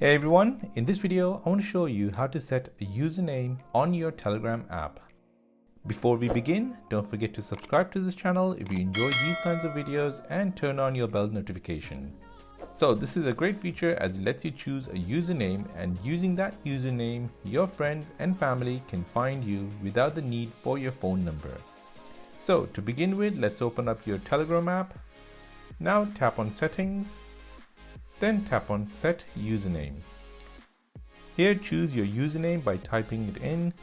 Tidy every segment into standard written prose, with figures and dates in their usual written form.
Hey everyone, in this video I want to show you how to set a username on your Telegram app. Before we begin, don't forget to subscribe to this channel if you enjoy these kinds of videos and turn on your bell notification. So this is a great feature as it lets you choose a username, and using that username your friends and family can find you without the need for your phone number. So to begin with, let's open up your Telegram app. Now tap on Settings. Then tap on Set Username. Here choose your username by typing it in.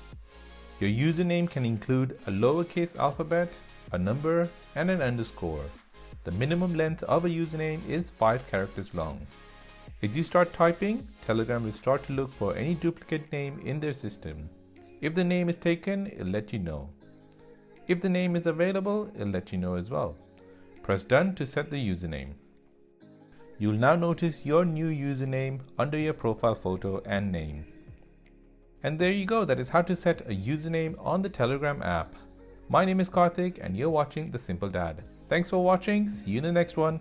Your username can include a lowercase alphabet, a number, and an underscore. The minimum length of a username is 5 characters long. As you start typing, Telegram will start to look for any duplicate name in their system. If the name is taken, it'll let you know. If the name is available, it'll let you know as well. Press Done to set the username. You'll now notice your new username under your profile photo and name. And there you go, that is how to set a username on the Telegram app. My name is Karthik and you're watching The Simple Dad. Thanks for watching, see you in the next one.